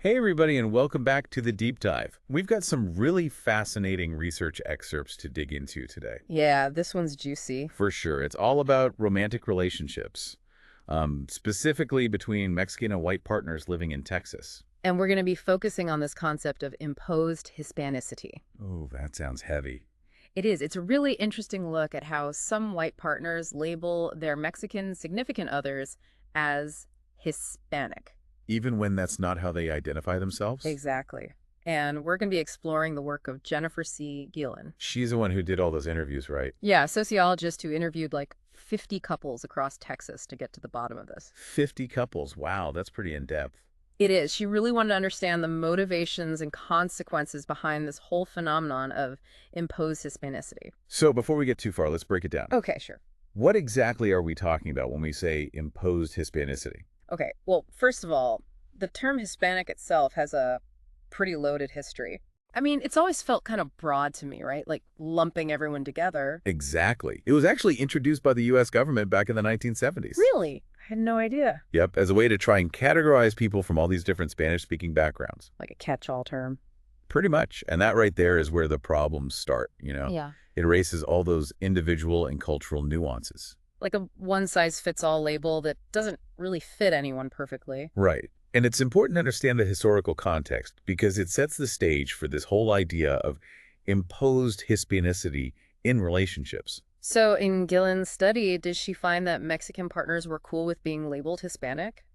Hey, everybody, and welcome back to the Deep Dive. We've got some really fascinating research excerpts to dig into today. Yeah, this one's juicy. For sure. It's all about romantic relationships, specifically between Mexican and white partners living in Texas. And we're going to be focusing on this concept of imposed Hispanicity. Oh, that sounds heavy. It is. It's a really interesting look at how some white partners label their Mexican significant others as Hispanic. Even when that's not how they identify themselves? Exactly. And we're going to be exploring the work of Jennifer C. Gillen. She's the one who did all those interviews, right? Yeah, a sociologist who interviewed like 50 couples across Texas to get to the bottom of this. 50 couples. Wow, that's pretty in-depth. It is. She really wanted to understand the motivations and consequences behind this whole phenomenon of imposed Hispanicity. So before we get too far, let's break it down. Okay, sure. What exactly are we talking about when we say imposed Hispanicity? Okay, well, first of all, the term Hispanic itself has a pretty loaded history. I mean, it's always felt kind of broad to me, right? Like lumping everyone together. Exactly. It was actually introduced by the U.S. government back in the 1970s. Really? I had no idea. Yep, as a way to try and categorize people from all these different Spanish-speaking backgrounds. Like a catch-all term. Pretty much. And that right there is where the problems start, Yeah. It erases all those individual and cultural nuances. Like a one-size-fits-all label that doesn't really fit anyone perfectly. Right. And it's important to understand the historical context because it sets the stage for this whole idea of imposed Hispanicity in relationships. So in Gillen's study, did she find that Mexican partners were cool with being labeled Hispanic?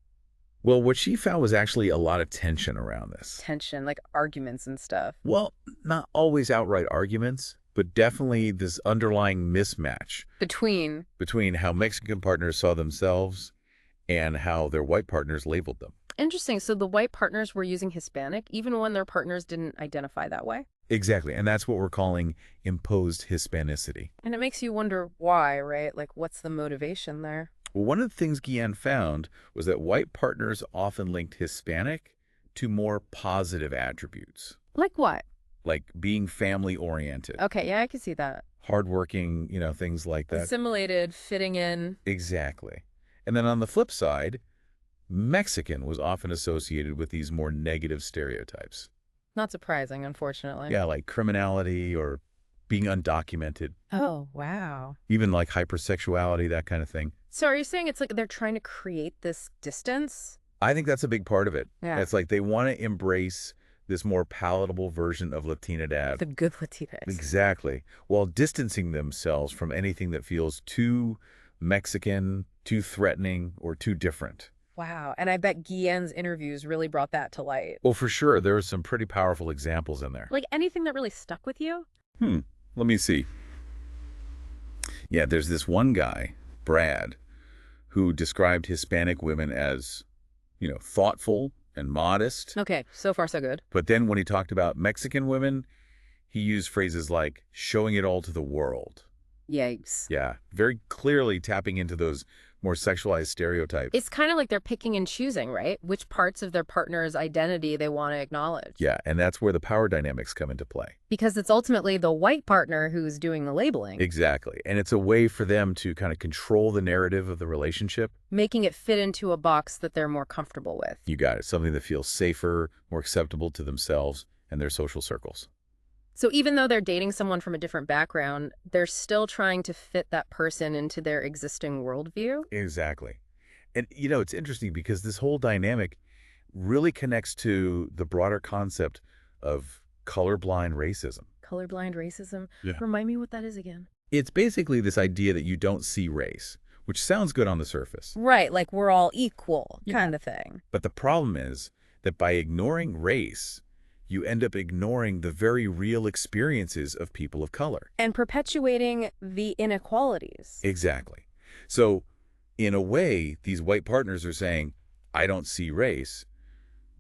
Well, what she found was actually a lot of tension around this. Tension, like arguments and stuff. Well, not always outright arguments, but definitely this underlying mismatch Between how Mexican partners saw themselves and how their white partners labeled them. Interesting. So the white partners were using Hispanic even when their partners didn't identify that way? Exactly, and that's what we're calling imposed Hispanicity. And it makes you wonder why, right? Like, what's the motivation there? Well, one of the things Guillen found was that white partners often linked Hispanic to more positive attributes, Like what? like being family-oriented, Okay, yeah, I can see that. hardworking, things like that. Assimilated, fitting in. Exactly. And then on the flip side, Mexican was often associated with these more negative stereotypes. Not surprising, unfortunately. Yeah, like criminality or being undocumented, Oh, wow. even like hypersexuality, that kind of thing. So are you saying it's like they're trying to create this distance? I think that's a big part of it. Yeah. It's like they want to embrace this more palatable version of Latinidad. The good Latinas. Exactly. While distancing themselves from anything that feels too Mexican, too threatening, or too different. Wow. And I bet Guillen's interviews really brought that to light. Well, for sure, there are some pretty powerful examples in there. Like anything that really stuck with you? Let me see. Yeah, there's this one guy, Brad, who described Hispanic women as, thoughtful and modest. Okay, so far so good. But then when he talked about Mexican women, he used phrases like showing it all to the world. Yikes. Yeah, very clearly tapping into those more sexualized stereotypes. It's kind of like they're picking and choosing, right? Which parts of their partner's identity they want to acknowledge. Yeah, and that's where the power dynamics come into play. Because it's ultimately the white partner who's doing the labeling. Exactly. And it's a way for them to kind of control the narrative of the relationship. Making it fit into a box that they're more comfortable with. You got it. Something that feels safer, more acceptable to themselves and their social circles. So even though they're dating someone from a different background, they're still trying to fit that person into their existing worldview? Exactly. And, it's interesting because this whole dynamic really connects to the broader concept of colorblind racism. Colorblind racism? Yeah. Remind me what that is again. It's basically this idea that you don't see race, which sounds good on the surface. Right, like we're all equal Yeah. kind of thing. But the problem is that by ignoring race, you end up ignoring the very real experiences of people of color. And perpetuating the inequalities. Exactly. So, in a way, these white partners are saying, I don't see race,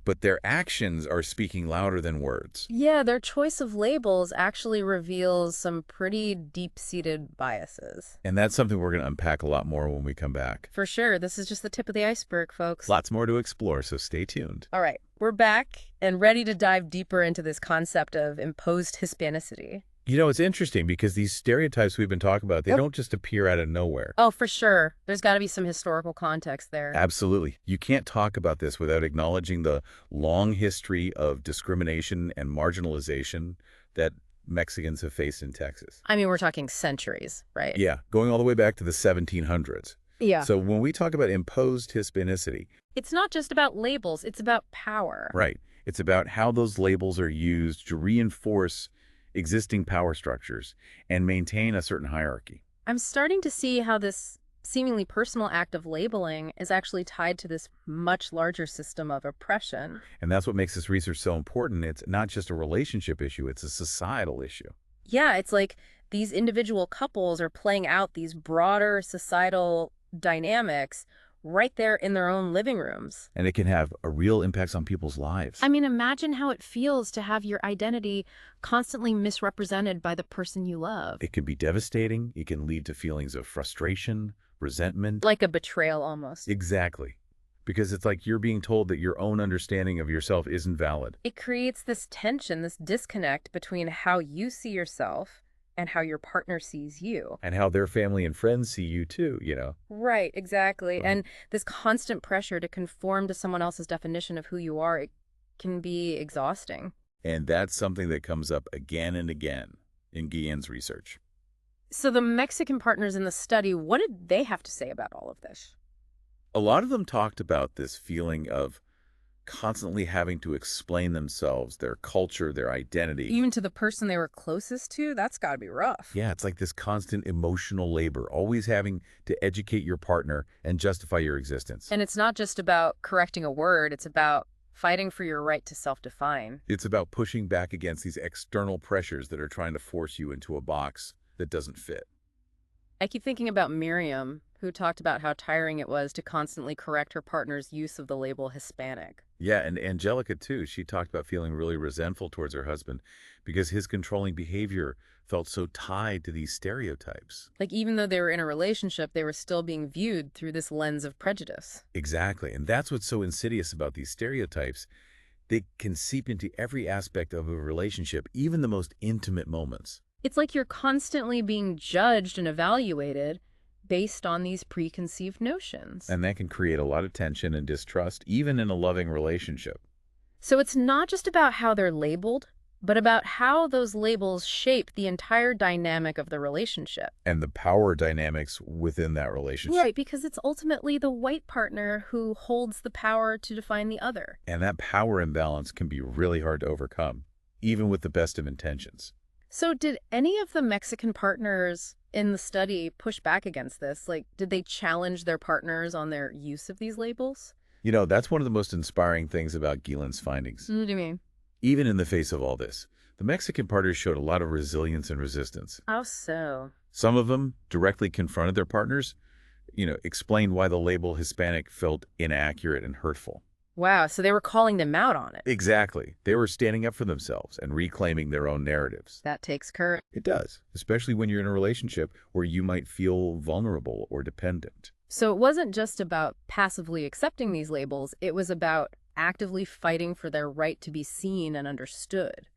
but their actions are speaking louder than words. Yeah, their choice of labels actually reveals some pretty deep-seated biases. And that's something we're going to unpack a lot more when we come back. For sure. This is just the tip of the iceberg, folks. Lots more to explore, so stay tuned. All right, we're back and ready to dive deeper into this concept of imposed Hispanicity. It's interesting because these stereotypes we've been talking about, they Yep. don't just appear out of nowhere. Oh, for sure. There's got to be some historical context there. Absolutely. You can't talk about this without acknowledging the long history of discrimination and marginalization that Mexicans have faced in Texas. I mean, we're talking centuries, right? Yeah, going all the way back to the 1700s. Yeah. So when we talk about imposed Hispanicity, It's not just about labels, it's about power. right, it's about how those labels are used to reinforce existing power structures and maintain a certain hierarchy. I'm starting to see how this seemingly personal act of labeling is actually tied to this much larger system of oppression. And that's what makes this research so important. It's not just a relationship issue, it's a societal issue. Yeah, it's like these individual couples are playing out these broader societal dynamics right there in their own living rooms. And it can have a real impact on people's lives. I mean, imagine how it feels to have your identity constantly misrepresented by the person you love. It can be devastating. It can lead to feelings of frustration, resentment. Like a betrayal almost. Exactly. Because it's like you're being told that your own understanding of yourself isn't valid. It creates this tension, this disconnect between how you see yourself and how your partner sees you. And how their family and friends see you too, Right, exactly. Mhm. And this constant pressure to conform to someone else's definition of who you are, it can be exhausting. And that's something that comes up again and again in Guillen's research. So the Mexican partners in the study, what did they have to say about all of this? A lot of them talked about this feeling of constantly having to explain themselves, their culture, their identity. Even to the person they were closest to, that's got to be rough. Yeah, it's like this constant emotional labor, always having to educate your partner and justify your existence. And it's not just about correcting a word, it's about fighting for your right to self-define. It's about pushing back against these external pressures that are trying to force you into a box that doesn't fit. I keep thinking about Miriam, who talked about how tiring it was to constantly correct her partner's use of the label Hispanic. Yeah, and Angelica, too, she talked about feeling really resentful towards her husband because his controlling behavior felt so tied to these stereotypes. Like, even though they were in a relationship, they were still being viewed through this lens of prejudice. Exactly, and that's what's so insidious about these stereotypes. They can seep into every aspect of a relationship, even the most intimate moments. It's like you're constantly being judged and evaluated based on these preconceived notions. And that can create a lot of tension and distrust, even in a loving relationship. So it's not just about how they're labeled, but about how those labels shape the entire dynamic of the relationship. And the power dynamics within that relationship. Right, because it's ultimately the white partner who holds the power to define the other. And that power imbalance can be really hard to overcome, even with the best of intentions. So did any of the Mexican partners in the study push back against this? Like, did they challenge their partners on their use of these labels? That's one of the most inspiring things about Guillen's findings. What do you mean? Even in the face of all this, the Mexican partners showed a lot of resilience and resistance. How so? Some of them directly confronted their partners, explained why the label Hispanic felt inaccurate and hurtful. Wow, so they were calling them out on it. Exactly. They were standing up for themselves and reclaiming their own narratives. That takes courage. It does, especially when you're in a relationship where you might feel vulnerable or dependent. So it wasn't just about passively accepting these labels, it was about actively fighting for their right to be seen and understood.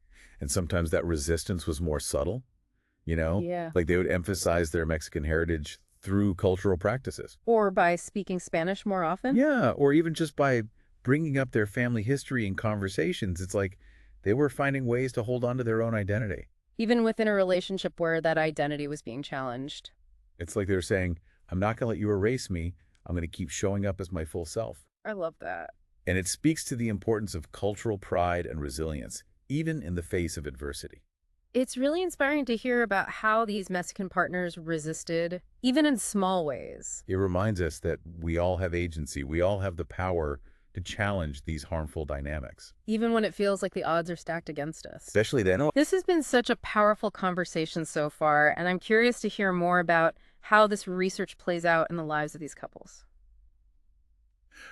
And sometimes that resistance was more subtle, Yeah. like they would emphasize their Mexican heritage through cultural practices. Or by speaking Spanish more often? Yeah, or even just by bringing up their family history in conversations. It's like they were finding ways to hold on to their own identity. Even within a relationship where that identity was being challenged. It's like they're saying, I'm not going to let you erase me. I'm going to keep showing up as my full self. I love that. And it speaks to the importance of cultural pride and resilience, even in the face of adversity. It's really inspiring to hear about how these Mexican partners resisted, even in small ways. It reminds us that we all have agency. We all have the power to challenge these harmful dynamics. Even when it feels like the odds are stacked against us. Especially then. This has been such a powerful conversation so far, and I'm curious to hear more about how this research plays out in the lives of these couples.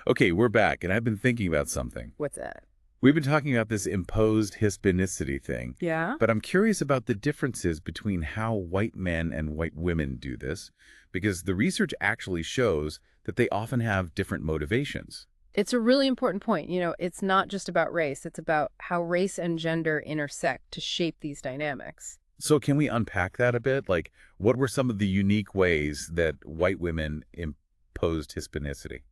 Okay, we're back, and I've been thinking about something. What's that? We've been talking about this imposed Hispanicity thing, Yeah? but I'm curious about the differences between how white men and white women do this, because the research actually shows that they often have different motivations. It's a really important point. It's not just about race. It's about how race and gender intersect to shape these dynamics. So can we unpack that a bit? Like, what were some of the unique ways that white women imposed Hispanicity?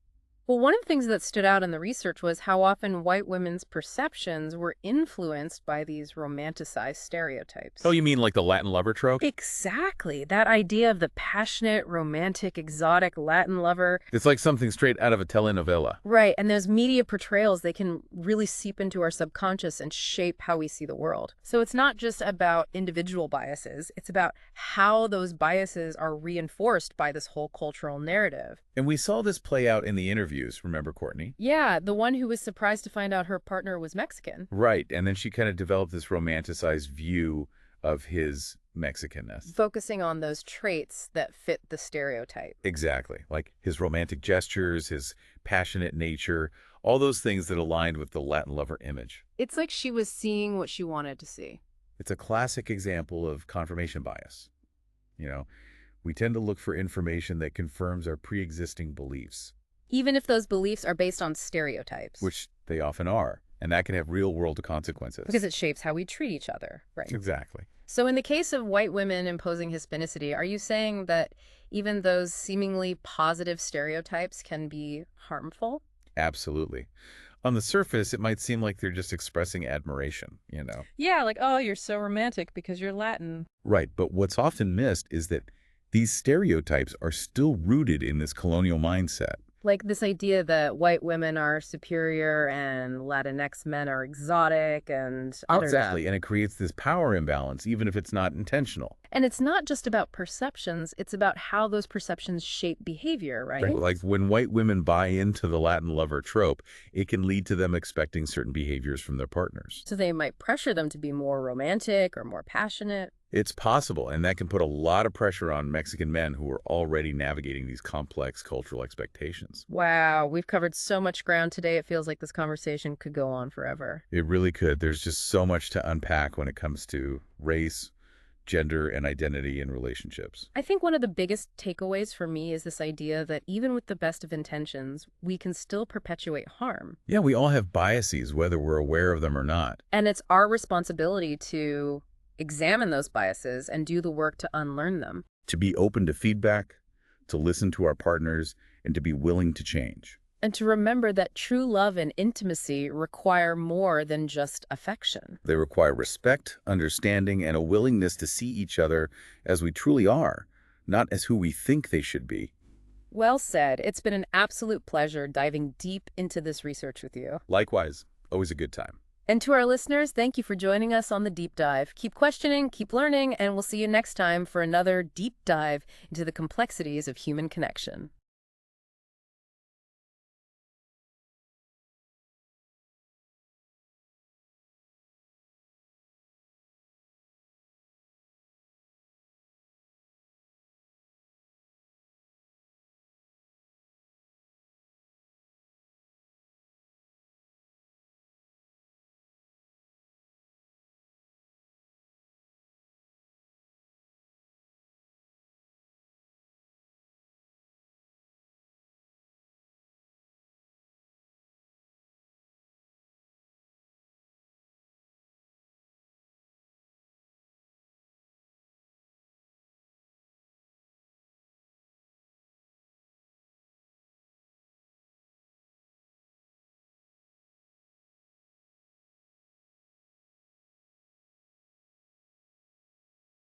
Well, one of the things that stood out in the research was how often white women's perceptions were influenced by these romanticized Oh, stereotypes. you mean like the Latin lover trope? Exactly. That idea of the passionate, romantic, exotic Latin lover. It's like something straight out of a telenovela. Right. And those media portrayals, they can really seep into our subconscious and shape how we see the world. So it's not just about individual biases, it's about how those biases are reinforced by this whole cultural narrative. And we saw this play out in the interviews, remember, Courtney? Yeah, the one who was surprised to find out her partner was Mexican. Right. And then she kind of developed this romanticized view of his Mexicanness. Focusing on those traits that fit the stereotype. Exactly. Like his romantic gestures, his passionate nature, all those things that aligned with the Latin lover image. It's like she was seeing what she wanted to see. It's a classic example of confirmation bias. You know, we tend to look for information that confirms our pre-existing beliefs, Even if those beliefs are based on stereotypes. which they often are, and that can have real-world consequences. Because it shapes how we treat each other, right? Exactly. So in the case of white women imposing Hispanicity, are you saying that even those seemingly positive stereotypes can be harmful? Absolutely. On the surface, it might seem like they're just expressing admiration. Yeah, like, oh, you're so romantic because you're Latin. Right, but what's often missed is that these stereotypes are still rooted in this colonial mindset. Like this idea that white women are superior and Latinx men are exotic and I don't know. Exactly, and it creates this power imbalance, even if it's not intentional. And it's not just about perceptions, it's about how those perceptions shape behavior, right? Like when white women buy into the Latin lover trope, it can lead to them expecting certain behaviors from their partners. So they might pressure them to be more romantic or more passionate. It's possible, and that can put a lot of pressure on Mexican men who are already navigating these complex cultural expectations. Wow, we've covered so much ground today. It feels like this conversation could go on forever. It really could. There's just so much to unpack when it comes to race, gender, and identity in relationships. I think one of the biggest takeaways for me is this idea that even with the best of intentions, we can still perpetuate harm. Yeah, we all have biases, whether we're aware of them or not. And it's our responsibility to examine those biases and do the work to unlearn them. To be open to feedback, to listen to our partners, and to be willing to change. And to remember that true love and intimacy require more than just affection. They require respect, understanding, and a willingness to see each other as we truly are, not as who we think they should be. Well said. It's been an absolute pleasure diving deep into this research with you. Likewise, always a good time. And to our listeners, thank you for joining us on the Deep Dive. Keep questioning, keep learning, and we'll see you next time for another deep dive into the complexities of human connection.